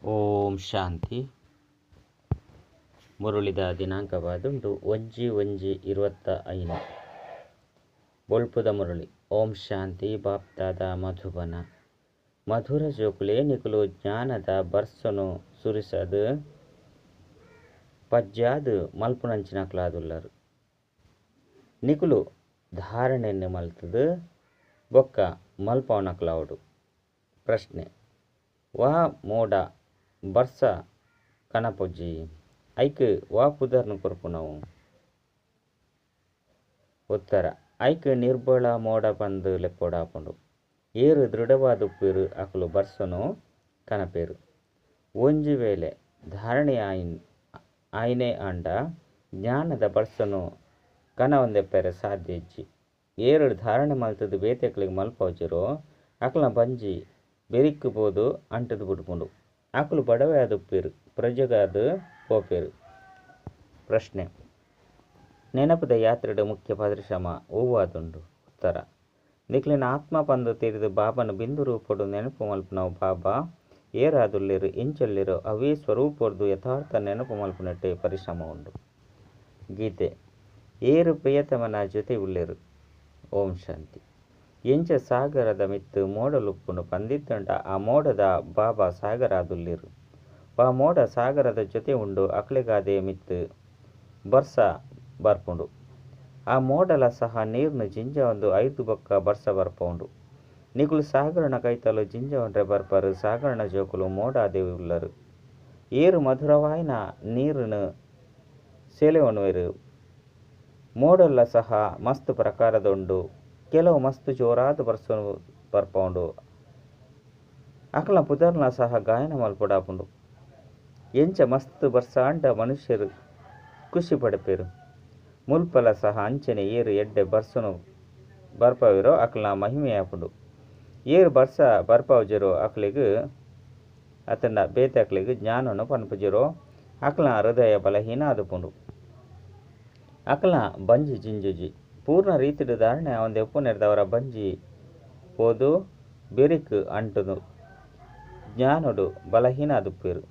ಓಂ ಶಾಂತಿ. ಮುರುಳಿದ ದಿನಾಂಕವಾದುಂಡು 1/1/25 ಬೊಳ್ಪುದ ಮುರುಳಿ. ಓಂ ಶಾಂತಿ. ಬಾಪ್ದಾದ ಮಧುಬನ. ಮಧುರ ಜೋಕುಲೆ ನಿಕುಲು ಜ್ಞಾನದ ಬರ್ಸನು ಸುರಿಸದು ಪಜ್ಜಾದು ಮಲ್ಪುನಂಚಿನಕ್ಲಾದುಲ್ಲರು. ನಿಕುಲು ಧಾರಣೆಯನ್ನು ಮಲ್ತದು ಬೊಕ್ಕ ಮಲ್ಪವನಕ್ಲಾವುಡು. ಪ್ರಶ್ನೆ: ವಾ ಮೋಡ ಬರ್ಸ ಕನಪೊಜ್ಜಿ ಐಕ್ ವಾ ಪುದರ್ನು ಕೊರ್ಪುನವು. ಉತ್ತರ: ಐಕ್ ನಿರ್ಬಳ ಮೋಡ ಬಂದು ಲೆಪ್ಪೋಡಾಪುಂಡು. ಏರು ದೃಢವಾದುಪ್ಪೇರು ಅಕುಲು ಬರ್ಸನು ಕನಪೇರು. ಒಂಜಿ ವೇಳೆ ಧಾರಣೆ ಆಯ್ನೆ ಆಂಡ ಜ್ಞಾನದ ಬರ್ಸನು ಕನ ಒಂದೆಪ್ಪೆರೆ ಸಾಧ್ಯ ಇಜ್ಜಿ. ಏರು ಧಾರಣೆ ಮಲ್ತದು ಬೇತೆಕ್ಲಿಗೆ ಮಲ್ಪವಜಿರೋ ಅಕಲ್ನ ಬಂಜಿ ಬೆರಿಕ್ಕು ಬೋದು ಅಂಟದು ಬಿಡ್ಪುಂಡು. ಅಕುಲು ಬಡವೆ ಆದುಪ್ಪೇರು, ಪ್ರಜೆಗಾದು ಪೋಪೇರು. ಪ್ರಶ್ನೆ: ನೆನಪುದ ಯಾತ್ರೆಡು ಮುಖ್ಯ ಪರಿಶ್ರಮ ಹೂವಾದುಂಡು. ಉತ್ತರ: ನಿಕ್ಲಿನ ಆತ್ಮ ಪಂದು ತೆರಿದು ಬಾಬನು ಬಿಂದು ರೂಪಡು ನೆನಪು ಮಲ್ಪುನವು ಬಾಬಾ ಏರಾದುಲ್ಲೇರು ಎಂಚೊಲ್ಲಿರೋ ಅವೇ ಸ್ವರೂಪರ್ದು ಯಥಾರ್ಥ ನೆನಪು ಮಲ್ಪುನಟ್ಟೆ ಪರಿಶ್ರಮ ಉಂಡು. ಗೀತೆ. ಏರು ಪ್ರಿಯತಮನ ಜೊತೆ ಉಳ್ಳೇರು. ಓಂ ಶಾಂತಿ. ಎಂಚ ಸಾಗರದ ಮಿತ್ತು ಮೋಡಲುಪ್ಪುನು ಪಂದಿತ್ತಂಡ ಆ ಮೋಡದ ಬಾಬಾ ಸಾಗರ ಆದುಲ್ಲೇರು. ಆ ಮೋಡ ಸಾಗರದ ಜೊತೆ ಉಂಡು ಅಕ್ಲೆಗಾದೆ ಮಿತ್ತು ಬರ್ಸ ಬರ್ಪುಂಡು. ಆ ಮೋಡಲ ಸಹ ನೀರ್ನು ಜಿಂಜ ಒಂದು 5 ಬೊಕ್ಕ ಬರ್ಸ ಬರ್ಪ ಉಂಡು. ನಿಕುಲು ಸಾಗರನ ಕೈತಲು ಜಿಂಜ ಒಂಡ್ರೆ ಬರ್ಪರು ಸಾಗರನ ಜೋಕುಲು ಮೋಡ ಆದೇವಿ ಉಳ್ಳರು. ಏರು ಮಧುರವಾಯಿನ ನೀರುನು ಸೆಲೆವನುವೆರು. ಮೋಡಲ್ಲ ಸಹ ಮಸ್ತ್ ಪ್ರಕಾರದುಂಡು. ಕೆಲವು ಮಸ್ತ್ ಜೋರಾದ ಬರ್ಸನು ಬರ್ಪ ಉಂಡು. ಅಕಲ್ನ ಪುದರ್ನ ಸಹ ಗಾಯನ ಮಲ್ಪೊಡಾಪುಂಡು. ಎಂಚ ಮಸ್ತ್ ಬರ್ಸ ಅಂಡ ಮನುಷ್ಯರು ಖುಷಿ ಪಡಪೇರು. ಮುಲ್ಪಲ ಸಹ ಅಂಚನೆ ಏರು ಎಡ್ಡೆ ಬರ್ಸನು ಬರ್ಪವಿರೋ ಅಕಲ್ನ ಮಹಿಮೆಯಾಪುಂಡು. ಏರು ಬರ್ಸ ಬರ್ಪವಜಿರೋ ಅಕ್ಲಿಗೆ ಅತಂಡ ಬೇತೆ ಅಕ್ಲಿಗೆ ಜ್ಞಾನನು ಪನ್ಪುಜಿರೋ ಅಕಲ್ನ ಹೃದಯ ಬಲಹೀನ ಆದುಪುಂಡು. ಅಕಲ್ನ ಬಂಜಿ ಜಿಂಜುಜಿ ಪೂರ್ಣ ರೀತಿಡು ಧಾರಣೆ ಅವಂದೆ ಉಪ್ಪುನೆರೆದವರ ಬಂಜಿ ಪೋದು ಬೆರಿಕ್ ಅಂಟುದು ಜ್ಞಾನುಡು ಬಲಹೀನ ಆದುಪ್ಪೇರು.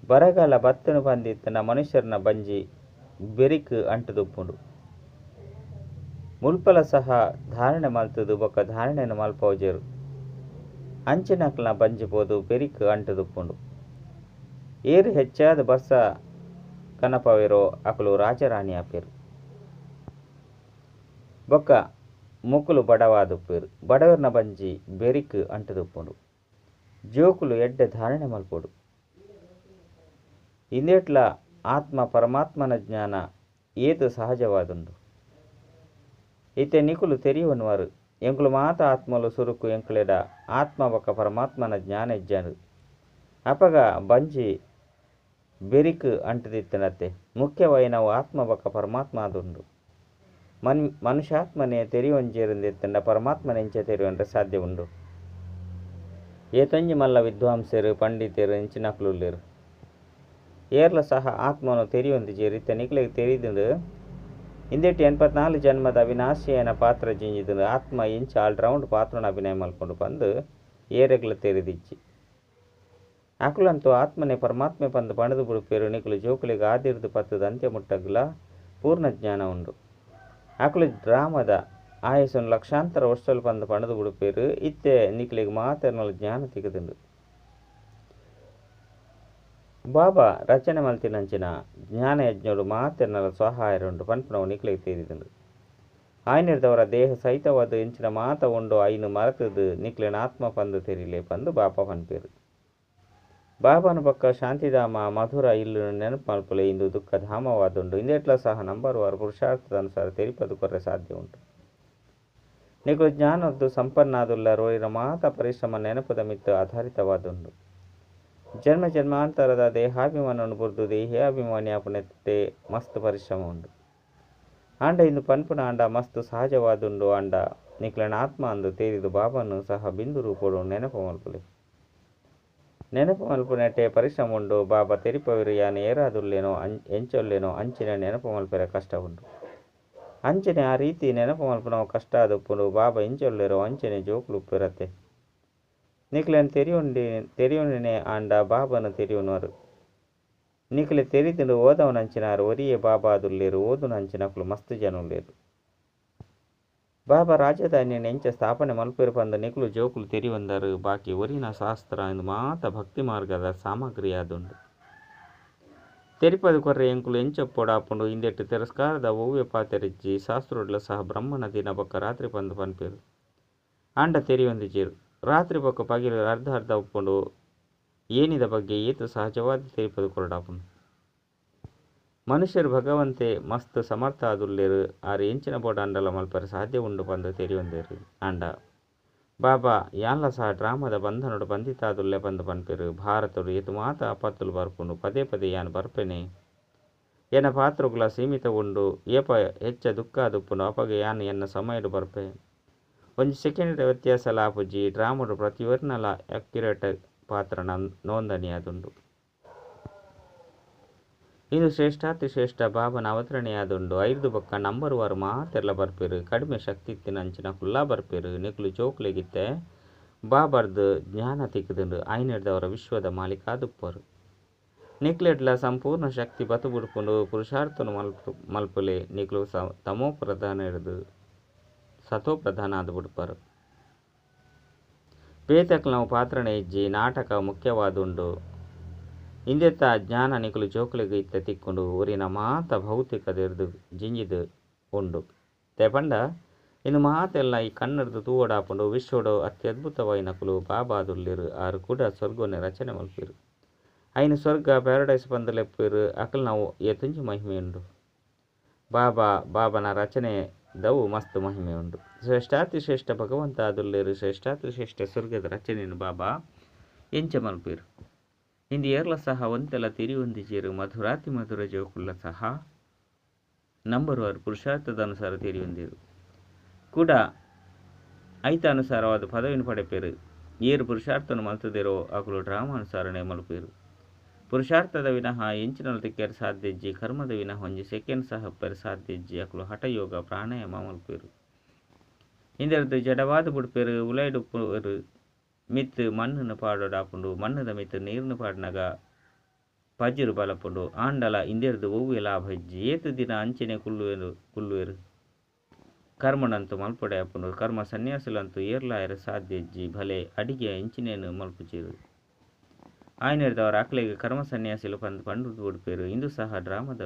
ಬರಗಾಲ ಬತ್ತನು ಬಂದಿತ್ತನ ಮನುಷ್ಯರನ ಬಂಜಿ ಬೆರಿಕ್ ಅಂಟುದುಪ್ಪುಂಡು. ಮುಲ್ಪಲ ಸಹ ಧಾರಣೆ ಮಲ್ತದು ಬೊಕ್ಕ ಧಾರಣೆಯನ್ನು ಮಲ್ಪವಜೇರು. ಅಂಚಿನಕ್ಲನ ಬಂಜಿ ಪೋದು ಬೆರಿಕ್ ಅಂಟುದುಪ್ಪುಂಡು. ಏರು ಹೆಚ್ಚಾದ ಬರ್ಸ ಕನಪವೆರೋ ಅಕುಲು ರಾಜರಾಣಿ ಆಪೇರು. ಬೊಕ್ಕ ಮುಕುಲು ಬಡವಾದುಪ್ಪೇರು. ಬಡವರ್ನ ಬಂಜಿ ಬೆರಿಕ್ ಅಂಟುದುಪ್ಪುಂಡು. ಜೋಕುಲು ಎಡ್ಡೆ ಧಾರಣೆ ಮಲ್ಪೋಡು. ಇಂದೇಟ್ಲ ಆತ್ಮ ಪರಮಾತ್ಮನ ಜ್ಞಾನ ಏತು ಸಹಜವಾದುಂಡು. ಇತ್ತೆ ನಿಕುಲು ತೆರಿಯುವನ್ವಾರು ಎಂಕುಲು ಮಾತ ಆತ್ಮಲು ಸುರುಕು ಎಂಕುಲೆಡ ಆತ್ಮ ಬೊಕ್ಕ ಪರಮಾತ್ಮನ ಜ್ಞಾನ ಇಜ್ಜನು. ಅಪಗ ಬಂಜಿ ಬೆರಿಕ್ ಅಂಟದಿತ್ತನತ್ತೆ ಮುಖ್ಯವಾಯಿನವು ಆತ್ಮ ಬೊಕ್ಕ ಪರಮಾತ್ಮ ಆದುಂಡು. ಮನುಷ್ಯಾತ್ಮನೆ ತೆರಿಯೊಂಜೇರಿಂದೆತ್ತಂಡ ಪರಮಾತ್ಮನ ಎಂಚ ತೆರಿಯೊಂಡ್ರೆ ಸಾಧ್ಯ ಉಂಡು. ಏತೊಂಜಿ ಮಲ್ಲ ವಿದ್ವಾಂಸರು ಪಂಡಿತರು ಎಂಚಿನಕ್ಲುಲ್ಲೇರು. ಏರ್ಲ ಸಹ ಆತ್ಮನು ತೆರಿಯೊಂದಿಜೇರು. ಇತ್ತ ನಿಕ್ಲೆಗೆ ತೆರಿದುಂಡು ಇಂದೆಟ್ಟು 84 ಜನ್ಮದ ಅವಿನಾಶಿಯನ ಪಾತ್ರ ಜಿಂಜಿದುಂಡು ಆತ್ಮ ಎಂಚ ಆಲ್ರೌಂಡ್ ಪಾತ್ರನ ಅಭಿನಯ ಮಲ್ಪೊಂಡು ಪಂದು ಏರೆಗ್ಲ ತೆರಿದಿಜ್ಜಿ. ಅಕುಲಂತೂ ಆತ್ಮನೆ ಪರಮಾತ್ಮೆ ಪಂದು ಪಣದು ಬಿಡುಪೇರು. ನಿಕುಲು ಜೋಕುಲಿಗೆ ಆದಿರ್ದು ಪತ್ತದ ಅಂತ್ಯ ಮುಟ್ಟಗ್ಲ ಪೂರ್ಣ ಜ್ಞಾನ ಉಂಡು. ಅಕುಲು ಡ್ರಾಮದ ಆಯಸ್ಸನ್ನು ಲಕ್ಷಾಂತರ ವರ್ಷಲು ಪಂದು ಪಣದು ಬಿಡುಪೇರು. ಇತ್ತೆ ನಿಕ್ಲಿಗೆ ಮಾತೆರ್ನಲ್ ಜ್ಞಾನ ತಿಗದುಂಡು. ಬಾಬಾ ರಚನೆ ಮಲ್ತಿನಂಚಿನ ಜ್ಞಾನ ಯಜ್ಞೋಡು ಮಾತೆರ್ನಲ ಸ್ವಹಾಯರುಂಡು ಪನ್ಪುನವು ನಿಕ್ಲಿಗೆ ತೆರಿದುಂಡು. ಆಯ್ನಿರ್ದವರ ದೇಹ ಸಹಿತವಾದ ಎಂಚಿನ ಮಾತ ಉಂಡು ಐನು ಮರತದು ನಿಕ್ಲಿನ ಆತ್ಮ ಪಂದು ತೆರಿಲೆ ಪಂದು ಬಾಬಾ ಪನ್ಪೇರು. ಬಾಬಾನು ಬೊಕ್ಕ ಶಾಂತಿಧಾಮ ಮಧುರ ಇಲ್ಲು ನೆನಪು ಮಲ್ಪುಲೆ ಇಂದು ದುಃಖ ಧಾಮವಾದುಂಡು. ಇಂದೆಟ್ಲ ಸಹ ನಂಬರ್ವಾರು ಪುರುಷಾರ್ಥದ ಅನುಸಾರ ತೆರಿಪದು ಕೊರ್ರೆ ಸಾಧ್ಯ ಉಂಟು. ನಿಕುಲು ಜ್ಞಾನದ್ದು ಸಂಪನ್ನಾದುಲ್ಲ ರೋಯಿನ ಮಾತ ಪರಿಶ್ರಮ ನೆನಪುದ ಮಿತ್ತು ಆಧಾರಿತವಾದುಂಡು. ಜನ್ಮ ಜನ್ಮಾಂತರದ ದೇಹಾಭಿಮಾನವನ್ನು ಬುರ್ದು ದೇಹಾಭಿಮಾನಿಯಾಪುನೆತ್ತೆ ಮಸ್ತ್ ಪರಿಶ್ರಮ ಉಂಡು. ಆಂಡ ಇಂದು ಪನ್ಪುನ ಆಂಡ ಮಸ್ತ್ ಸಹಜವಾದುಂಡು. ಆಂಡ ನಿಕ್ಲಿನ ಆತ್ಮ ಅಂದು ತೇರಿದು ಬಾಬಾನು ಸಹ ಬಿಂದು ರೂಪಡು ನೆನಪು ಮಲ್ಪುಲೆ. ನೆನಪು ಮಲ್ಪುನೆಟ್ಟೆ ಪರಿಶ್ರಮ ಉಂಡು. ಬಾಬಾ ತೆರಿಪವಿರು ಯಾನು ಏರಾದುಲ್ಲೇನೋ ಎಂಚೊಲ್ಲೇನೋ ಅಂಚಿನ ನೆನಪು ಮಲ್ಪೆರೆ ಕಷ್ಟ ಉಂಡು. ಅಂಚನೆ ಆ ರೀತಿ ನೆನಪು ಮಲ್ಪುನವು ಕಷ್ಟ ಆದುಪ್ಪುಂಡು. ಬಾಬಾ ಎಂಚೊಲ್ಲೇರೋ ಅಂಚನೆ ಜೋಕುಲು ಉಪ್ಪಿರತ್ತೆ. ನಿಕ್ಲೆನ್ ತೆರಿಯುಂಡಿನೆ ಆಂಡ ಬಾಬನ ತೆರಿಯುನರು ನಿಕ್ಲೆ ತೆರಿದಿಂಡು ಓದವನಂಚಿನಾರು ಒರಿಯೇ ಬಾಬಾ ಅದುಲ್ಲೇರು ಓದುನಂಚಿನಕ್ಲು ಮಸ್ತ್ ಜನುಲ್ಲೇರು. ಬಾಬಾ ರಾಜಧಾನಿಯನ್ನು ಎಂಚ ಸ್ಥಾಪನೆ ಮಲ್ಪೇರು ಪಂದ ನಿಕ್ಲು ಜೋಕುಲು ತೆರಿಯೊಂದರು ಬಾಕಿ ಒರಿನ ಶಾಸ್ತ್ರ ಇಂದು ಮಾತ ಭಕ್ತಿ ಮಾರ್ಗದ ಸಾಮಗ್ರಿ ಆದುಂಡು. ತೆರಿಪದು ಕೊರ್ರೆ ಎಂಕುಲು ಎಂಚೊಪ್ಪೊಡಾಪುಂಡು ಇಂದೆಟ್ಟು ತಿರಸ್ಕಾರದ ಓವ್ಯ ಪಾತೆರಿಜ್ಜಿ ಶಾಸ್ತ್ರೊಡ್ಲ ಸಹ ಬ್ರಹ್ಮನ ದಿನ ಬೊಕ್ಕ ರಾತ್ರಿ ಪಂದು ಪನ್ಪೇರು ಆಂಡ ತೆರಿಯೊಂದಿಜೇರು. ರಾತ್ರಿ ಬೊಕ್ಕ ಪಗಿಲು ಅರ್ಧ ಅರ್ಧ ಉಪ್ಪುಂಡು ಏನಿದ ಬಗ್ಗೆ ಏತು ಸಹಜವಾದ ತೆರಿಪದು ಕೊರಡಾಪುಂಡು. ಮನುಷ್ಯರು ಭಗವಂತೆ ಮಸ್ತ್ ಸಮರ್ಥ ಆದುಲ್ಲೇರು ಆರು ಎಂಚಿನ ಬೋಡ ಅಂಡಲ ಮಲ್ಪರೆ ಸಾಧ್ಯ ಉಂಡು ಪಂದು ತೆರಿಯೊಂದೇರು ಆಂಡ ಬಾಬಾ ಯಾನ್ಲ ಸಹ ಡ್ರಾಮದ ಬಂಧನೋಡು ಬಂಧಿತಾದುಲ್ಲೆ ಪಂದು ಪನ್ಪೇರು. ಭಾರತಡು ಏತು ಮಾತ ಆಪತ್ತುಲು ಬರ್ಪುಂಡು ಪದೇ ಪದೇ ಯಾನ್ ಬರ್ಪೆನೆ ಎನ್ನ ಪಾತ್ರಗುಲ ಸೀಮಿತ ಉಂಡು ಏಪ ಹೆಚ್ಚ ದುಃಖ ದುಪ್ಪುಂಡು ಅಪಗೆ ಯಾನ್ ಎನ್ನ ಸಮಯಡು ಬರ್ಪೆ ಒಂಜಿ ಸೆಕೆಂಡ್ ವ್ಯತ್ಯಾಸ ಲಾಪುಜಿ ಡ್ರಾಮಡು ಪ್ರತಿಯೊರ್ನಲ ಅಕ್ಯುರೇಟ್ ಪಾತ್ರ ನೋಂದಣಿ ಆದುಂಡು. ಇದು ಶ್ರೇಷ್ಠಾತಿ ಶ್ರೇಷ್ಠ ಬಾಬನ ಅವತರಣೆಯಾದುಂಡು. ಐದು ಬೊಕ್ಕ ನಂಬರ್ ವಾರು ಮಾತೆರ್ಲ ಬರ್ಪೇರು ಕಡಿಮೆ ಶಕ್ತಿ ಇತ್ತಿನಂಚಿನ ಕುಲ್ಲಾ ಬರ್ಪೇರು ನಿಕ್ಲು ಜೋಕ್ಲೆಗಿತ್ತೆ ಬಾಬರ್ದು ಜ್ಞಾನ ತಿಕ್ಕದುಂಡು ಐನೆಡ್ದವರ ವಿಶ್ವದ ಮಾಲಿಕಾದುಪ್ಪರು. ನಿಕ್ಲೆಡ್ಲ ಸಂಪೂರ್ಣ ಶಕ್ತಿ ಬತು ಬುಡ್ಪುಂಡು ಪುರುಷಾರ್ಥನು ಮಲ್ಪುಲೆ ನಿಕ್ಲು ತಮೋ ಪ್ರಧಾನ ಹಿಡಿದು ಸತೋ ಪ್ರಧಾನ ಆದು ಬಿಡ್ಪರು. ಪೇತಕ್ಲು ನಾವು ಪಾತ್ರಣ ಇಜ್ಜಿ ನಾಟಕ ಮುಖ್ಯವಾದುಂಡು ಇಂದೆತ್ತ ಜ್ಞಾನ ನಿಕ್ಲು ಜೋಕ್ಲೆಗ್ ಇತ್ತ ತಿಕ್ಕೊಂಡು ಊರಿನ ಮಾತ ಭೌತಿಕದ ಹಿಡಿದು ಜಿಂಜಿದು ಉಂಡು ತೆಪಂಡ ಇನ್ನು ಮಾತೆಲ್ಲ ಈ ಕನ್ನಡದು ತೂವಡಾಪುಂಡು ವಿಶ್ವಡು ಅತ್ಯದ್ಭುತವಾಯಿನಕುಲು ಬಾಬಾದುಲ್ಲೇರು ಆರು ಕೂಡ ಸ್ವರ್ಗವನ್ನೇ ರಚನೆ ಮಲ್ಪೇರು. ಐನು ಸ್ವರ್ಗ ಪ್ಯಾರಡೈಸ್ ಪಂದಲೆಪ್ಪೇರು ಅಕಲ್ ನಾವು ಎತುಂಜಿ ಮಹಿಮೆ ಉಂಡು. ಬಾಬನ ರಚನೆ ದವು ಮಸ್ತ್ ಮಹಿಮೆ ಉಂಡು. ಶ್ರೇಷ್ಠಾತಿ ಶ್ರೇಷ್ಠ ಭಗವಂತ ಆದುಲ್ಲೇರು ಶ್ರೇಷ್ಠಾತಿ ಶ್ರೇಷ್ಠ ಸ್ವರ್ಗದ ರಚನೆಯನ್ನು ಬಾಬಾ ಎಂಚ ಮಲ್ಪೇರು. ಇಂದು ಏರ್ಲ ಸಹ ಒಂತೆಲ್ಲ ತಿರಿಯೊಂದಿಜೇರು ಮಧುರಾತಿ ಮಧುರ ಜೋಕುಲ್ಲ ಸಹ ನಂಬರ್ ವಾರು ಪುರುಷಾರ್ಥದ ಅನುಸಾರ ತಿರಿಯೊಂದಿರು ಕೂಡ ಐತ ಅನುಸಾರವಾದ ಪದವಿನ ಪಡೆಪೇರು. ಏರು ಪುರುಷಾರ್ಥನು ಮಲ್ತದಿರೋ ಅಕುಲು ಡ್ರಾಮಾನುಸಾರನೇ ಮಲ್ಪೇರು. ಪುರುಷಾರ್ಥದ ವಿನಃ ಎಂಚಿನಲು ತಿಕ್ಕರೆ ಸಾಧ್ಯಜ್ಜಿ ಕರ್ಮದ ವಿನಃ ಒಂಜಿ ಸೆಕೆಂಡ್ ಸಹ ಪೆರು ಸಾಧ್ಯಜ್ಜಿ ಅಕುಲು ಹಠಯೋಗ ಪ್ರಾಣಾಯಾಮ ಮಲ್ಪೇರು. ಇಂದೆರ್ದು ಜಡವಾದ ಬುಡ್ಪೇರು ಉಲೈಡುಪ್ಪೇರು ಮಿತ್ ಮಣ್ಣನ್ನು ಪಾಡೋಡಾಪುಂಡು ಮಣ್ಣದ ಮಿತ್ ನೀರ್ನು ಪಾಡಿನಾಗ ಪಜಿರು ಬಲಪುಂಡು ಆಂಡಲ ಇಂದೆರ್ದು ಒವ್ವೆ ಲಾಭ ಇಜ್ಜಿ ಏತು ದಿನ ಅಂಚನೆ ಕುಲ್ಲುವೆರು ಕರ್ಮನಂತೂ ಮಲ್ಪೊಡೆ ಆಪುಂಡು. ಕರ್ಮ ಸನ್ಯಾಸುಲಂತೂ ಏರ್ಲಾಯರ ಸಾಧ್ಯ ಇಜ್ಜಿ ಭಲೆ ಅಡಿಗೆ ಎಂಚಿನೇನು ಮಲ್ಪುಜಿರು ಆಯ್ನೆರ್ದವರ ಅಕ್ಲೆಗೆ ಕರ್ಮ ಸನ್ಯಾಸಿಲು ಪಂಡು ಬುಡ್ಪೇರು. ಇಂದು ಸಹ ಡ್ರಾಮದ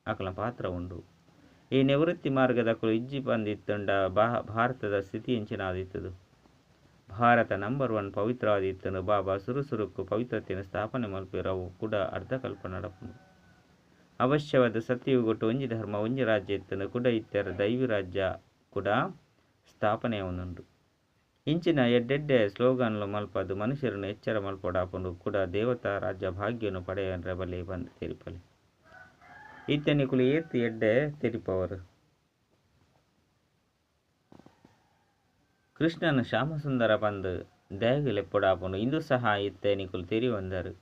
ಅಕಲ ಪಾತ್ರ ಉಂಡು. ಈ ನಿವೃತ್ತಿ ಮಾರ್ಗದಕಲು ಇಜ್ಜಿ ಪಂದಿತ್ತುಂಡ ಭಾರತದ ಸ್ಥಿತಿ ಎಂಚಿನಾದಿತ್ತದು. ಭಾರತ ನಂಬರ್ 1 ಪವಿತ್ರವಾದಿತ್ತನು ಬಾಬಾ ಸುರುಸುರುಕ್ಕು ಪವಿತ್ರತೆಯನ್ನು ಸ್ಥಾಪನೆ ಮಲ್ಪೇರು ಅವು ಕೂಡ ಅರ್ಧಕಲ್ಪ ನಡಪುಂಡು. ಅವಶ್ಯವಾದ ಸತ್ಯಯುಗೊಟ್ಟು ಒಂಜಿ ಧರ್ಮ ಒಂಜಿ ರಾಜ್ಯ ಇತ್ತನು ಕೂಡ ಇತ್ತರ ದೈವಿ ರಾಜ್ಯ ಕೂಡ ಸ್ಥಾಪನೆ ಅವನುಂಡು. ಇಂಚಿನ ಎಡ್ಡೆಡ್ಡೆ ಸ್ಲೋಗನ್ಲು ಮಲ್ಪದು ಮನುಷ್ಯರನ್ನು ಎಚ್ಚರ ಮಲ್ಪೊಡಾಪುಂಡು ಕೂಡ ದೇವತಾ ರಾಜ್ಯ ಭಾಗ್ಯನು ಪಡೆಯನ್ರೆ ಬಲೆ ಬಂದು ತೆರಿಪಲೆ ಇತ್ತೆನಿಕುಲು ಏತು ಎಡ್ಡೆ ತೆರಿಪವರು. ಕೃಷ್ಣನು ಶ್ಯಾಮಸುಂದರ ಪಂದು ದಯಗಲೆಪ್ಪೊಡಾಪುಂಡು ಇಂದು ಸಹ ಇತ್ತೆನಿಕುಲು ತೆರಿಯೊಂದರು.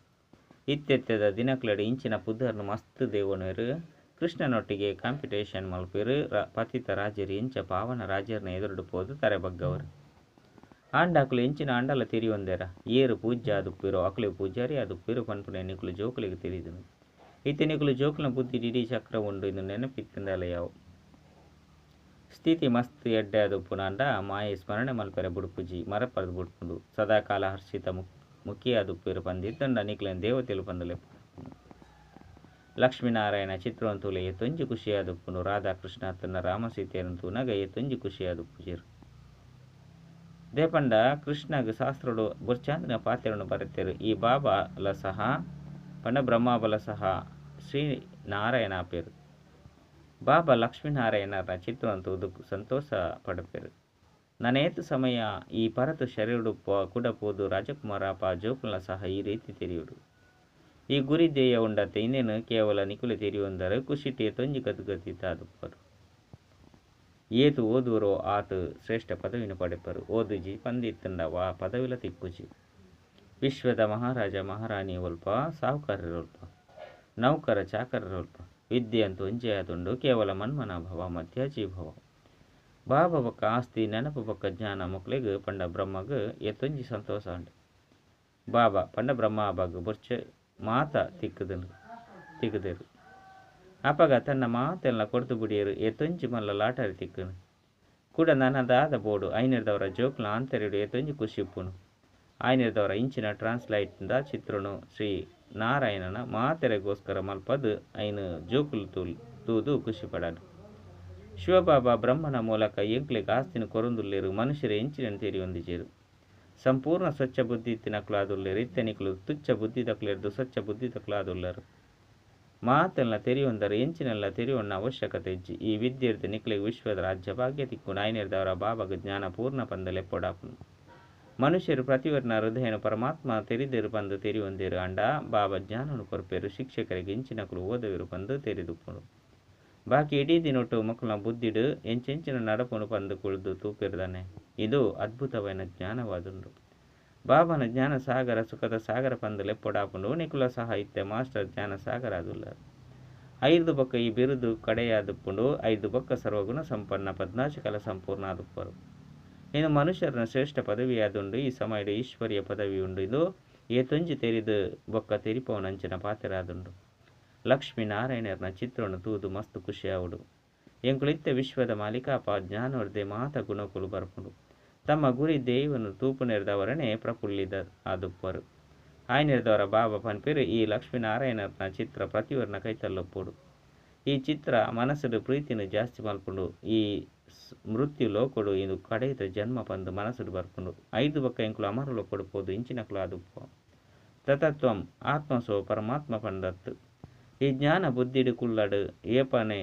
ಇತ್ತೆತ್ತದ ದಿನಕ್ಲೆಡು ಇಂಚಿನ ಪುದರ್ನು ಮಸ್ತ್ ದೇವೊನೆರು ಕೃಷ್ಣನೊಟ್ಟಿಗೆ ಕಾಂಪಿಟೇಷನ್ ಮಲ್ಪೇರು. ಪತಿತ ರಾಜರು ಎಂಚ ಪಾವನ ರಾಜರನ್ನ ಎದುರುಡು ಪೋದು ತರೆ ಬಗ್ಗವರು ಆಂಡ ಅಕುಲು ಎಂಚಿನ ಅಂಡಲ ತಿರಿಯೊಂದೆರ ಏರು ಪೂಜ್ಯ ಆದುಪ್ಪೇರು ಅಕುಲೆ ಪೂಜಾರಿ ಆದುಪ್ಪೇರು ಪನ್ಪುನೆ ನಿಕುಲು ಜೋಕುಲಿಗೆ ತಿರಿದನು. ಇತ್ತೆನಿಕುಲು ಜೋಕುಲ ಬುದ್ಧಿ ಇಡೀ ಚಕ್ರ ಉಂಡು ಇದು ನೆನಪಿತ್ತಂದಲ ಯಾವು ಸ್ಥಿತಿ ಮಸ್ತ್ ಎಡ್ಡೆ ಆದುಪ್ಪುನ ಅಂಡ ಮಾಯೆ ಸ್ಮರಣೆ ಮಲ್ಪೆರೆ ಬುಡುಪುಜಿ ಮರಪರದು ಬುಡ್ಪುಂಡು ಸದಾಕಾಲ ಹರ್ಷಿತ ಮುಖಿ ಆದುಪ್ಪೇರು ಪಂದಿತ್ತಂಡ ನಿಕ್ಲೆನ್ ದೇವತೆಲು ಪಂದಲೆಪ್ಪು. ಲಕ್ಷ್ಮೀನಾರಾಯಣ ಚಿತ್ರವಂತೂಲೆ ಎತ್ತೊಂಜಿ ಖುಷಿಯಾದುಪ್ಪುಂಡು ರಾಧಾಕೃಷ್ಣ ತನ್ನ ರಾಮಸೀತೆಯರಂತೂ ನಗ ಎತ್ತೊಂಜಿ ಖುಷಿಯಾದುಪ್ಪುಜಿರು ದೇಪಂಡ ಕೃಷ್ಣಗ್ ಶಾಸ್ತ್ರಡು ಬುರ್ಚಾಂದಿನ ಪಾತ್ರೆಯನ್ನು ಬರೆತೆರು. ಈ ಬಾಬಾಲ ಸಹ ಪಂಡ ಬ್ರಹ್ಮಾಬಲ ಸಹ ಶ್ರೀ ನಾರಾಯಣ ಆಪೇರು. ಬಾಬಾ ಲಕ್ಷ್ಮೀನಾರಾಯಣರ ಚಿತ್ರವಂತೂ ಸಂತೋಷ ಪಡಪೇರು. ನನೇತು ಸಮಯ ಈ ಪರತು ಶರೀರಡು ಕೂಡ ಪೋದು ರಾಜಕುಮಾರಪ ಜೋಕುಲ ಸಹ ಈ ರೀತಿ ತೆರಿಯುಡು. ಈ ಗುರಿ ಧ್ಯೇಯ ಉಂಡತೆ ಇನ್ನೇನು ಕೇವಲ ನಿಕುಲೆ ತೆರಿಯೊಂದರೆ ಖುಷಿಟಿ ತೊಂಜಿ ಗದ್ಗತಿತಾದುಪ್ಪರು. ಏತು ಓದುವರೋ ಆತು ಶ್ರೇಷ್ಠ ಪದವಿನ ಪಡೆಪರು ಓದುಜಿ ಪಂದಿತ್ತಂಡ ವಾ ಪದವಿಲ ತಿಕ್ಕುಜಿ. ವಿಶ್ವದ ಮಹಾರಾಜ ಮಹಾರಾಣಿ ಒಲ್ಪ ಸಾಹುಕಾರರೊಲ್ಪ ನೌಕರ ಚಾಕರರೊಲ್ಪ ವಿದ್ಯೆ ಅಂತೂ ಒಂಜೆ ಆದುಂಡು ಕೇವಲ ಮನ್ಮನ ಭವ ಮಧ್ಯಾಜೀ ಭವ ಬಾಬಾ ಬೊಕ್ಕ ಆಸ್ತಿ ನೆನಪು ಬೊಕ್ಕ ಜ್ಞಾನ ಮೊಕ್ಲೆಗ್ ಪಂಡ ಬ್ರಹ್ಮಗ್ ಎತ್ತೊಂಜಿ ಸಂತೋಷ ಉಂಡು. ಬಾಬಾ ಪಂಡ ಬ್ರಹ್ಮ ಬಗ್ ಬೊರ್ಚೆ ಮಾತ ತಿಕ್ಕುದೇರು ಅಪಗ ತನ್ನ ಮಾತೆಲ್ಲ ಕೊಡ್ತು ಬಿಡಿಯರು ಎತ್ತೊಂಜಿ ಮಲ್ಲ ಲಾಟರಿ ತಿಕ್ಕನು ಕೂಡ ನನ್ನದಾದ ಬೋಡು ಐನಿರ್ದವರ ಜೋಕ್ಲ ಆಂತರ್ಯಡು ಎತ್ತೊಂಜಿ ಖುಷಿಪ್ಪುನು. ಐನಿರ್ದವರ ಇಂಚಿನ ಟ್ರಾನ್ಸ್ಲೈಟ್ದ ಚಿತ್ರನು ಶ್ರೀ ನಾರಾಯಣನ ಮಾತೆರೆಗೋಸ್ಕರ ಮಲ್ಪದು ಐನು ಜೋಕುಲು ತೂದು ಖುಷಿ ಪಡನು. ಶಿವಬಾಬಾ ಬ್ರಹ್ಮನ ಮೂಲಕ ಎಂಕ್ಲೆಗ್ ಆಸ್ತಿನ ಕೊರೊಂದುಲ್ಲೇರು ಮನುಷ್ಯರ ಎಂಚಿನ ತೆರಿ ಹೊಂದಿಜೇರು. ಸಂಪೂರ್ಣ ಸ್ವಚ್ಛ ಬುದ್ಧಿ ಇತ್ತಿನಕ್ಲಾದುಲ್ಲೇರು ಇತ್ತೆನಿಕ್ಲು ತುಚ್ಛ ಬುದ್ಧಿ ತಕ್ಲೆರ್ದು ಸ್ವಚ್ಛ ಬುದ್ಧಿ ತಕ್ಲಾದುಲ್ಲರು. ಮಾತೆಲ್ಲ ತೆರಿಯೊಂದರ ಎಂಚಿನೆಲ್ಲ ತೆರಿಯೊಣ್ಣ ಅವಶ್ಯಕತೆ ಇಜ್ಜಿ. ಈ ವಿದ್ಯೆರ್ದು ನಿಕ್ಲೆಗ್ ವಿಶ್ವದ ರಾಜ್ಯ ಭಾಗ್ಯ ತಿಕ್ಕುನು. ಐನಿರ್ದವರ ಬಾಬಾಗ ಜ್ಞಾನ ಪೂರ್ಣ ಪಂದಲೆ ಪೊಡಾಪುನು. ಮನುಷ್ಯರು ಪ್ರತಿವರ್ಣ ಹೃದಯನು ಪರಮಾತ್ಮ ತೆರಿದೇರು ಪಂದು ತೆರಿ ಹೊಂದೇರು ಅಂಡ ಬಾಬಾ ಜ್ಞಾನನು ಕೊರ್ಪೇರು. ಶಿಕ್ಷಕರಿಗೆ ಇಂಚಿನಕ್ಲು ಓದವಿರು ಪಂದು ತೆರಿದುಪ್ಪುನು. ಬಾಕಿ ಇಡೀ ದಿನೊಟ್ಟು ಮಕ್ಕಳ ಬುದ್ಧಿಡು ಎಂಚೆಂಚಿನ ನಡಪುನು ಪಂದು ಕುಳಿದು ತೂಪಿರ್ದಾನೆ. ಇದು ಅದ್ಭುತವಾದ ಜ್ಞಾನವಾದುಂಡು. ಬಾಬನ ಜ್ಞಾನ ಸಾಗರ ಸುಖದ ಸಾಗರ ಪಂದು ಲೆಪ್ಪೊಡಾಪುಂಡು. ನಿಕುಲ ಸಹ ಇತ್ತೆ ಮಾಸ್ಟರ್ ಜ್ಞಾನ ಸಾಗರ ಆದುಲ್ಲಾರು. 5 ಬೊಕ್ಕ ಈ ಬಿರುದು ಕಡೆಯಾದುಪ್ಪುಂಡು. 5 ಬೊಕ್ಕ ಸರ್ವಗುಣ ಸಂಪನ್ನ 14 ಕಲ ಸಂಪೂರ್ಣ ಆದುಪ್ಪರು. ಇನ್ನು ಮನುಷ್ಯರನ ಶ್ರೇಷ್ಠ ಪದವಿಯಾದುಂಡು. ಈ ಸಮಯದ ಈಶ್ವರ್ಯ ಪದವಿ ಉಂಡು. ಇದು ಏತೊಂಜಿ ತೆರಿದು ಬೊಕ್ಕ ತೆರಿಪವನಂಚಿನ ಪಾತೆರಾದುಂಡು. ಲಕ್ಷ್ಮೀ ನಾರಾಯಣರ್ನ ಚಿತ್ರವನ್ನು ತೂದು ಮಸ್ತ್ ಖುಷಿಯಾವುಡು. ಎಂಕುಲಿತ್ತೆ ವಿಶ್ವದ ಮಾಲಿಕಾಪ ಜ್ಞಾನವರ್ದೆ ಮಾತ ಗುಣಕುಲು ಬರ್ಪುಂಡು. ತಮ್ಮ ಗುರಿ ದೇವನು ತೂಪುನೆರ್ದವರನೇ ಪ್ರಫುಲ್ಲಿದ ಆದುಪ್ಪರು. ಆಯ್ನೆರ್ದವರ ಬಾಬಾ ಪನ್ಪೇರು ಈ ಲಕ್ಷ್ಮೀನಾರಾಯಣರ್ನ ಚಿತ್ರ ಪ್ರತಿವರ್ನ ಕೈತಲ್ಲೊಪ್ಪುಡು. ಈ ಚಿತ್ರ ಮನಸ್ಸುಡು ಪ್ರೀತಿನು ಜಾಸ್ತಿ ಮಲ್ಪುಂಡು. ಈ ಮೃತ್ಯು ಲೋಕುಡು ಇದು ಕಡೆದ ಜನ್ಮ ಪಂದು ಮನಸ್ಸುಡು ಬರ್ಪುಂಡು. 5 ಬೊಕ್ಕ ಎಂಕುಲು ಅಮರುಲು ಕೊಡುಪೋದು ಇಂಚಿನಕ್ಲು ಆದುಪ್ಪ ತತತ್ವಂ ಆತ್ಮಸೋ ಪರಮಾತ್ಮ ಪಂಡತ್ತು. ಈ ಜ್ಞಾನ ಬುದ್ಧಿಡು ಕುಳ್ಳಡು ಏಪನೆ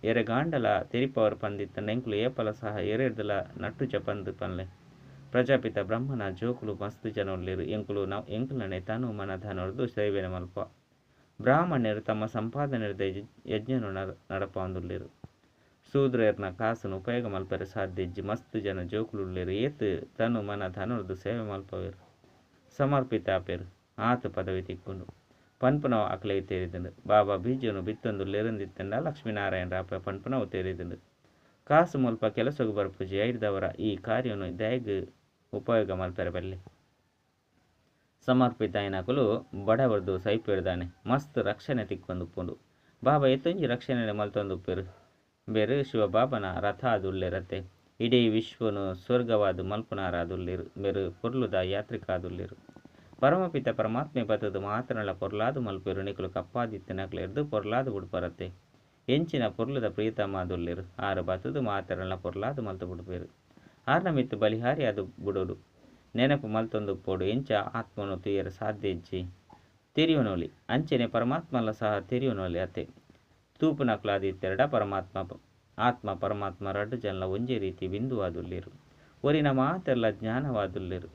ಎರೆಗಾಂಡಲ ತೆರಿಪವರು ಪಂದಿತ್ತ ಎಂಕುಲು ಏಪಲ ಸಹ ಎರೆರ್ದಲ ನಟ್ಟುಚ ಪಂದು ಪನ್ಲೆ. ಪ್ರಜಾಪಿತ ಬ್ರಹ್ಮನ ಜೋಕುಲು ಮಸ್ತ್ ಜನೊಲ್ಲೇರು. ಎಂಕುಲನೆ ತನು ಮನ ಧನೊರ್ದು ಸೇವೆನ ಮಲ್ಪ. ಬ್ರಾಹ್ಮಣ್ಯರು ತಮ್ಮ ಸಂಪಾದನೆರ್ದ ಯಜ್ಞನು ನಡಪಾಂದುಲ್ಲೇರು. ಶೂದ್ರರ್ನ ಕಾಸನ್ನು ಉಪಯೋಗ ಮಲ್ಪರೆ ಸಾಧ್ಯ ಇಜ್ಜಿ ಮಸ್ತ್ ಜನ ಜೋಕುಲುಲ್ಲೇರು. ಏತು ತನು ಮನ ಧನೊರ್ದು ಸೇವೆ ಮಲ್ಪವೇರು. ಸಮರ್ಪಿತ ಆಪೇರು ಆತು ಪದವಿ ತಿಕ್ಕುಂಡು. ಪನ್ಪುನವು ಅಕ್ಲೆಗೆ ತೇರಿದುಂಡು. ಬಾಬಾ ಬೀಜನು ಬಿತ್ತೊಂದುಲ್ಲೇರಂದಿತ್ತಂಡ ಲಕ್ಷ್ಮೀನಾರಾಯಣ ರಾಪ ಪನ್ಪುನವು ತೇರಿದುಂಡು. ಕಾಸು ಮುಲ್ಪ ಕೆಲಸಗು ಬರ್ಪುಜಿ ಐರ್ದವರ ಈ ಕಾರ್ಯನು ದಯಗ್ ಉಪಯೋಗ ಮಲ್ಪರೆ ಬಲ್ಲೆ. ಸಮರ್ಪಿತ ಐನಕುಲು ಬಡವರ್ದು ಸೈಪೇರ್ದಾನೆ ಮಸ್ತ್ ರಕ್ಷಣೆ ತಿಕ್ಕೊಂದುಪ್ಪುಂಡು. ಬಾಬಾ ಎತ್ತೊಂಜಿ ರಕ್ಷಣೆ ಮಲ್ತೊಂದುಪ್ಪೇರು. ಬೇರು ಶಿವಬಾಬನ ರಥ ಆದುಲ್ಲೇರತ್ತೆ. ಇಡೀ ವಿಶ್ವನು ಸ್ವರ್ಗವಾದು ಮಲ್ಪುನಾರಾದುಲ್ಲೇರು. ಬೇರು ಪೊರ್ಲುದ ಯಾತ್ರಿಕ ಆದುಲ್ಲೇರು. ಪರಮಪಿತ ಪರಮಾತ್ಮೆ ಬತ್ತದು ಮಾತನಲ ಪೊರ್ಲಾದು ಮಲ್ಪೇರು. ನಿಕುಲು ಕಪ್ಪಾದಿತ್ತಿನಕ್ಲೆರ್ದು ಪೊರ್ಲಾದು ಬುಡ್ಪರತ್ತೆ. ಎಂಚಿನ ಪೊರ್ಲುದ ಪ್ರೀತಮ ಆದುಲ್ಲೇರು. ಆರು ಬತ್ತದು ಮಾತನಲ ಪೊರ್ಲಾದು ಮಲ್ತು ಬುಡ್ಪೇರು. ಆರ್ನ ಮಿತ್ತು ಬಲಿಹಾರಿ ಅದು ಬುಡೋಡು ನೆನಪು ಮಲ್ತೊಂದುಪ್ಪೋಡು. ಎಂಚ ಆತ್ಮನು ತುಯ್ಯರ ಸಾಧ್ಯ ಇಜ್ಜಿ ತೆರಿಯುನೋಲಿ ಅಂಚೆನೆ ಪರಮಾತ್ಮಲ ಸಹ ತೆರಿಯುನೋಲಿ ಅತ್ತೆ ತೂಪುನಕ್ಲಾದಿತ್ತೆರಡ ಆತ್ಮ ಪರಮಾತ್ಮ ರಡ್ಡು ಜನ ಒಂಜೇ ರೀತಿ ಬಿಂದುವಾದುಲ್ಲೇರು. ಒರಿನ ಮಾತೆಲ್ಲ ಜ್ಞಾನವಾದುಲ್ಲೇರು.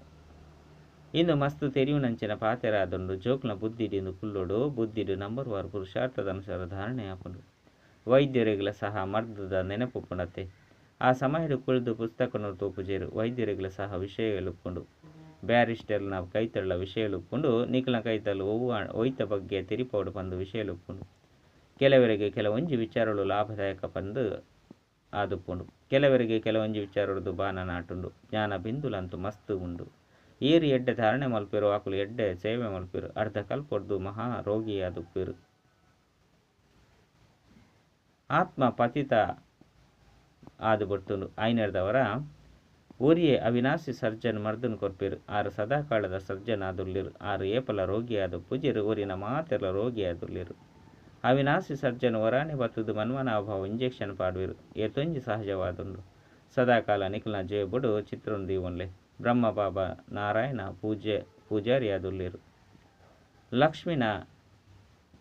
ಇಂದು ಮಸ್ತ್ ತೆರಿಯುನಂಚಿನ ಪಾತೆರಾದುಂಡು. ಜೋಕ್ಲ ಬುದ್ಧಿಡಿಂದು ಕುಲ್ಲೋಡು. ಬುದ್ಧಿಡು ನಂಬರ್ 1 ಪುರುಷಾರ್ಥದ ಅನುಸಾರ ಧಾರಣೆ ಆಪುಂಡು. ವೈದ್ಯರಿಗಳ ಸಹ ಮರ್ದದ ನೆನಪು ಪುಣತೆ. ಆ ಸಮಯಡು ಕುಳಿದು ಪುಸ್ತಕನು ತೂಪುಜೇರು. ವೈದ್ಯರಿಗಳ ಸಹ ವಿಷಯಲುಪ್ಪುಂಡು. ಬ್ಯಾರಿಸ್ಟರ್ನ ಕೈತಳ್ಳ ವಿಷಯಲುಪ್ಪುಂಡು. ನಿಖಲ ಕೈತಲ್ಲು ಒಯ್ತ ಬಗ್ಗೆ ತೆರಿಪೋಡು ಪಂದು ವಿಷಯಲುಪ್ಪುಂಡು. ಕೆಲವರಿಗೆ ಕೆಲವೊಂಜಿ ವಿಚಾರಗಳು ಲಾಭದಾಯಕ ಪಂದು ಆದುಪ್ಪುಂಡು. ಕೆಲವರಿಗೆ ಕೆಲವೊಂಜಿ ವಿಚಾರಗಳು ಬಾನ ನಾಟುಂಡು. ಜ್ಞಾನ ಬಿಂದುಲಂತೂ ಮಸ್ತ್ ಉಂಡು. ಏರಿ ಎಡ್ಡೆ ಧಾರಣೆ ಮಲ್ಪೇರು. ಆಕುಲು ಎಡ್ಡೆ ಸೇವೆ ಮಲ್ಪೇರು. ಅರ್ಧ ಕಲ್ಪೊರ್ದು ಮಹಾ ರೋಗಿಯಾದುಪ್ಪೇರು. ಆತ್ಮ ಪತಿತ ಆದು ಬರ್ತುಂಡು. ಐನೆರ್ದವರ ಒರಿಯೇ ಅವಿನಾಶಿ ಸರ್ಜನ್ ಮರ್ದನ್ ಕೊರ್ಪೇರು. ಆರು ಸದಾಕಾಲದ ಸರ್ಜನ್ ಆದುಲ್ಲೇರು. ಆರು ಏಪಲ ರೋಗಿಯಾದ ಪೂಜೆರು. ಒರಿನ ಮಾತೆಲ್ಲ ರೋಗಿಯಾದುಲ್ಲೇರು. ಅವಿನಾಶಿ ಸರ್ಜನ್ ವರಾನೆ ಬತ್ತದು ಮನ್ಮನಾಭಾವ ಇಂಜೆಕ್ಷನ್ ಪಾಡುವೆರು. ಏತೊಂಜಿ ಸಹಜವಾದುಂಡು. ಸದಾಕಾಲ ನಿಖಲ್ನ ಜೇಬುಡು ಚಿತ್ರನು ದೀವೊನ್ಲೆ. ಬ್ರಹ್ಮ ಬಾಬಾ ನಾರಾಯಣ ಪೂಜಾರಿ ಆದುಲ್ಲೇರು. ಲಕ್ಷ್ಮಿನ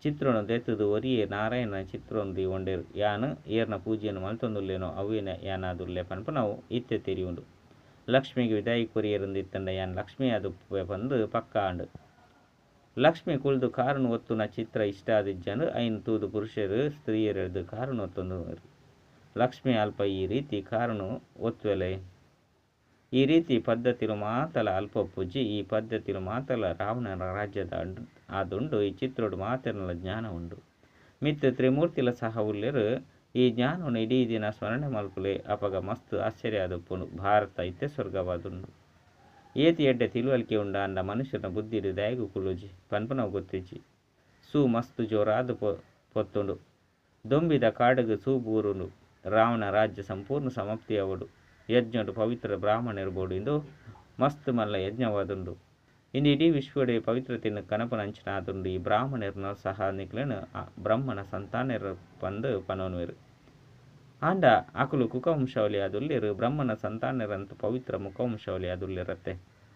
ಚಿತ್ರನು ದೆತ್ತದು ಒರಿಯೇ ನಾರಾಯಣ ಚಿತ್ರನು ದೀವೊಂಡೇರು. ಯಾನು ಏರ್ನ ಪೂಜೆಯನ್ನು ಮಲ್ತೊಂದುಲ್ಲೇನೋ ಅವೇನ ಯಾನಾದುಲ್ಲೆ ಪನ್ಪುನವು ಇತ್ತೆ ತೆರಿಯುಂಡು. ಲಕ್ಷ್ಮಿಗೆ ವಿದಾಯಿ ಕೊರಿಯರಂದಿತ್ತಂಡ ಯಾನ್ ಲಕ್ಷ್ಮಿ ಅದು ಪಂದು ಪಕ್ಕ ಆಂಡು. ಲಕ್ಷ್ಮಿ ಕುಳ್ದು ಕಾರುನು ಒತ್ತುನ ಚಿತ್ರ ಇಷ್ಟ ಆದಿಜ್ಜಂಡು ಐನ್ ತೂದು ಪುರುಷರು ಸ್ತ್ರೀಯರೆರ್ದು ಕಾರುನು ಒತ್ತೊಂದು. ಲಕ್ಷ್ಮಿ ಅಲ್ಪ ಈ ರೀತಿ ಕಾರುನು ಒತ್ತುವೆಲೆ. ಈ ರೀತಿ ಪದ್ಧತಿಲು ಮಾತಲ ಅಲ್ಪೊಪ್ಪುಜಿ. ಈ ಪದ್ಧತಿಲು ಮಾತಲ ರಾವಣನ ರಾಜ್ಯದ ಆದುಂಡು. ಈ ಚಿತ್ರೋಡು ಮಾತೆರ್ನಲ ಜ್ಞಾನ ಉಂಡು. ಮಿತ್ತು ತ್ರಿಮೂರ್ತಿಲ ಸಹ ಉಲ್ಲೇರು. ಈ ಜ್ಞಾನವನ್ನು ಇಡೀ ದಿನ ಸ್ಮರಣೆ ಮಲ್ಪುಲೆ ಅಪಗ ಮಸ್ತ್ ಆಶ್ಚರ್ಯ ಆದುಪ್ಪುಂಡು. ಭಾರತ ಇತ್ತೆ ಸ್ವರ್ಗವಾದುಂಡು. ಏತಿ ಎಡ್ಡೆ ತಿಳುವಳಿಕೆ ಉಂಡ ಅಂಡ ಮನುಷ್ಯನ ಬುದ್ಧಿಡು ದಯಗು ಕುಲುಜಿ ಪನ್ಪನವು ಗೊತ್ತಿಜ್ಜಿ ಸೂ ಮಸ್ತ್ ಜೋರಾದು ಪೊತ್ತುಂಡು. ದೊಂಬಿದ ಕಾಡುಗು ಸೂ ಬೂರುಂಡು. ರಾವಣ ರಾಜ್ಯ ಸಂಪೂರ್ಣ ಸಮಾಪ್ತಿಯವಡು. ಯಜ್ಞಡು ಪವಿತ್ರ ಬ್ರಾಹ್ಮಣರು ಇಂದು ಮಸ್ತ್ ಮಲ್ಲ ಯಜ್ಞವಾದುಂಡು. ಇಂದು ಇಡೀ ವಿಶ್ವಡೆ ಪವಿತ್ರತೆಯನ್ನು ಕನಪನಂಚಿನ ಆದುಂಡು. ಈ ಬ್ರಾಹ್ಮಣರನ್ನು ಸಹ ನಿಕ್ಲೆನು ಬ್ರಹ್ಮನ ಸಂತಾನರು ಪಂದು ಪನೋನ್ವೇರು. ಆಂಡ ಆಕಲು ಕುಕವಂಶಾವಳಿ ಅದುಲ್ಲೇರು ಬ್ರಹ್ಮನ ಸಂತಾನರಂತ ಪವಿತ್ರ ಮುಖವಂಶಾವಳಿ ಅದುಲ್ಲೇರತ್ತೆ.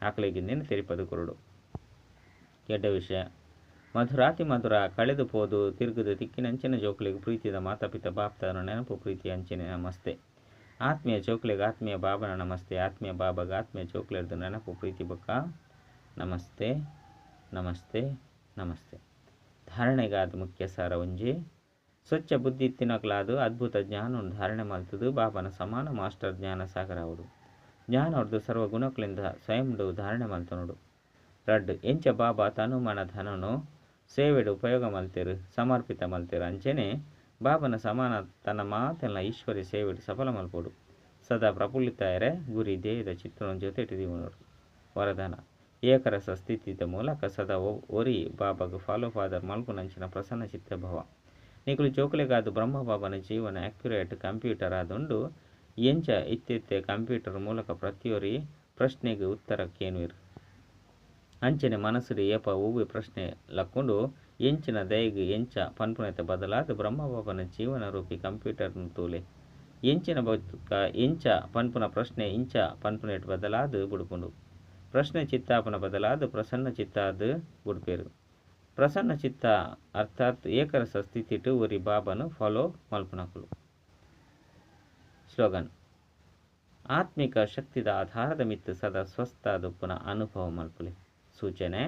ಆಕಲಿಗೆ ನೆನೆ ತೆರಿಪದು ಕುರುಡು. ಕೆಡ್ಡ ವಿಷಯ ಮಧುರಾತಿ ಮಧುರ ಕಳೆದು ಪೋದು ತಿರುಗುದು ತಿಕ್ಕಿನಂಚಿನ ಜೋಕುಲಿಗೆ ಪ್ರೀತಿದ ಮಾತಾಪಿತ ಬಾಪ್ತಾನ ನೆನಪು ಪ್ರೀತಿ ಅಂಚಿನ ನಮಸ್ತೆ. ಆತ್ಮೀಯ ಜೋಕುಲಿಗೆ ಆತ್ಮೀಯ ಬಾಬನ ನಮಸ್ತೆ. ಆತ್ಮೀಯ ಬಾಬಾಗ ಆತ್ಮೀಯ ಜೋಕುಲಿರ್ದು ನೆನಪು ಪ್ರೀತಿ ಬೊಕ್ಕ ನಮಸ್ತೆ ನಮಸ್ತೆ ನಮಸ್ತೆ. ಧಾರಣೆಗಾದ ಮುಖ್ಯ ಸಾರ ಒಂಜಿ ಸ್ವಚ್ಛ ಬುದ್ಧಿ ತಿನ್ನಕ್ಲಾದು ಅದ್ಭುತ ಜ್ಞಾನ ಧಾರಣೆ ಮಲ್ತದು ಬಾಬನ ಸಮಾನ ಮಾಸ್ಟರ್ ಜ್ಞಾನ ಸಾಗರ ಅವಡು. ಜ್ಞಾನ ಅವ್ರದ್ದು ಸರ್ವ ಗುಣಗಳಿಂದ ಸ್ವಯಂಡು ಧಾರಣೆ ಮಲ್ತನೋಡು. ರಡ್ಡು ಎಂಚ ಬಾಬಾ ತನು ಮನ ಧನನು ಸೇವೆಡು ಉಪಯೋಗ ಮಲ್ತೇರು ಸಮರ್ಪಿತ ಮಲ್ತೇರು ಅಂಚೆನೆ ಬಾಬನ ಸಮಾನ ತನ್ನ ಮಾತೆಲ್ಲ ಈಶ್ವರಿ ಸೇವೆಡು ಸಫಲ ಮಲ್ಪೋಡು. ಸದಾ ಪ್ರಫುಲ್ಲಿತಾಯರೆ ಗುರಿ ಧ್ಯೇಯದ ಚಿತ್ರನ ಜೊತೆ ಇಟ್ಟಿದೀವನೋಡು. ವರದಾನ ಏಕರಸ ಸ್ಥಿತಿದ ಮೂಲಕ ಸದಾ ಒರಿ ಬಾಬಾಗ ಫಾಲೋ ಫಾದರ್ ಮಲ್ಪುನಂಚಿನ ಪ್ರಸನ್ನ ಚಿತ್ತಭವ. ನಿಕಲು ಜೋಕುಲೆಗಾದು ಬ್ರಹ್ಮ ಬಾಬನ ಜೀವನ ಆಕ್ಯುರೇಟ್ ಕಂಪ್ಯೂಟರ್ ಆದುಂಡು. ಎಂಚ ಇತ್ತೆತ್ತೆ ಕಂಪ್ಯೂಟರ್ ಮೂಲಕ ಪ್ರತಿಯೊರಿ ಪ್ರಶ್ನೆಗೆ ಉತ್ತರ ಕೇನುವಿರು. ಅಂಚನೆ ಮನಸ್ಸುಡು ಏಪ ಹೂವೆ ಪ್ರಶ್ನೆ ಲಕ್ಕೊಂಡು ಎಂಚಿನ ದಯಗೆ ಎಂಚ ಪನ್ಪುನತೆ ಬದಲಾದ ಬ್ರಹ್ಮ ಬಾಬನ ಜೀವನ ರೂಪಿ ಕಂಪ್ಯೂಟರ್ ತೂಲೆ ಎಂಚಿನ ಬದುಕ ಎಂಚ ಪನ್ಪುನ ಪ್ರಶ್ನೆ ಇಂಚ ಪನ್ಪುನೆಟ್ ಬದಲಾದ ಬುಡುಪುಂಡು. ಪ್ರಶ್ನೆ ಚಿತ್ತಾಪನ ಬದಲಾದ ಪ್ರಸನ್ನ ಚಿತ್ತಾದ ಬುಡ್ಪೇರು. ಪ್ರಸನ್ನ ಚಿತ್ತ ಅರ್ಥಾತ್ ಏಕರಸ ಸ್ಥಿತಿಟು ಒರಿ ಬಾಬನು ಫಾಲೋ ಮಲ್ಪುನಕುಲು. ಸ್ಲೋಗನ್ ಆತ್ಮಿಕ ಶಕ್ತಿದ ಆಧಾರದ ಮಿತ್ತು ಸದಾ ಸ್ವಸ್ಥದುಪ್ಪುನ ಅನುಭವ ಮಲ್ಪುಲೆ. ಸೂಚನೆ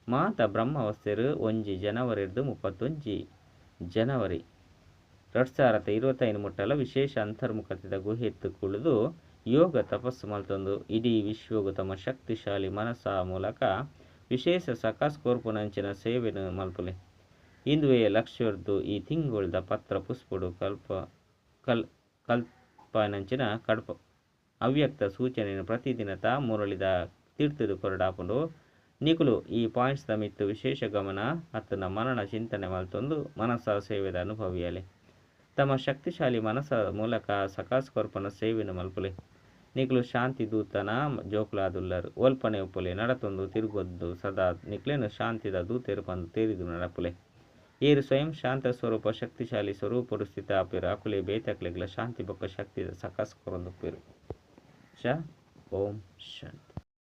ಮಾತ ಬ್ರಹ್ಮವಸ್ತೆರು 1 ಜನವರಿ 31 ಜನವರಿ 2025 ಮುಟ್ಟಲ ವಿಶೇಷ ಅಂತರ್ಮುಖತೆದ ಗುಹೆತ್ತು ಕುಳಿದು ಯೋಗ ತಪಸ್ಸು ಮಲ್ತೊಂದು ಇಡೀ ವಿಶ್ವಗೂ ತಮ್ಮ ಶಕ್ತಿಶಾಲಿ ಮನಸ್ಸ ಮೂಲಕ ವಿಶೇಷ ಸಕಾಸ್ ಕೋರ್ಪುನಂಚಿನ ಸೇವೆನು ಮಲ್ಪುಲೆ. ಇಂದುವೇ ಲಕ್ಷ್ಯರ್ದು ಈ ತಿಂಗೊಳ್ದ ಪತ್ರ ಪುಷ್ಪುಡು ಕಲ್ಪನಂಚಿನ ಕಡ್ಪ ಅವ್ಯಕ್ತ ಸೂಚನೆಯನ್ನು ಪ್ರತಿದಿನ ತಾ ಮುರಳಿದ ತೀರ್ಥದು ಕೊರಡಾಪುಂಡು. ನಿಕುಲು ಈ ಪಾಯಿಂಟ್ಸ್ ಮಿತ್ತು ವಿಶೇಷ ಗಮನ ಅತ್ತನ ಮನನ ಚಿಂತನೆ ಮಲ್ತೊಂದು ಮನಸ್ಸ ಸೇವೆದ ಅನುಭವಿಯಲೆ ತಮ್ಮ ಶಕ್ತಿಶಾಲಿ ಮನಸ್ಸ ಮೂಲಕ ಸಕಾಸ್ ಕೊರ್ಪನ ಸೇವೆನು ಮಲ್ಪುಲೆ. ನಿಕುಲು ಶಾಂತಿ ದೂತನ ಜೋಕುಲಾದುಲ್ಲರು ಓಲ್ಪನೆ ಉಪ್ಪುಲೆ ನಡತೊಂದು ತಿರುಗೊದ್ದು ಸದಾ ನಿಕ್ಲೆನು ಶಾಂತಿದ ದೂತೆರು ಪಂದು ತೇರಿದು ನಡಪುಲೆ. ಏರು ಸ್ವಯಂ ಶಾಂತ ಸ್ವರೂಪ ಶಕ್ತಿಶಾಲಿ ಸ್ವರೂಪಡು ಸ್ಥಿತ ಆಪಿರು ಅಕುಲೆ ಬೇತಕ್ಲೆಗ್ಲ ಶಾಂತಿ ಬೊಕ್ಕ ಶಕ್ತಿದ ಸಕಾಸ್ ಕೊರೊಂದುಪ್ಪೇರು. ಓಂ ಶಾಂತಿ.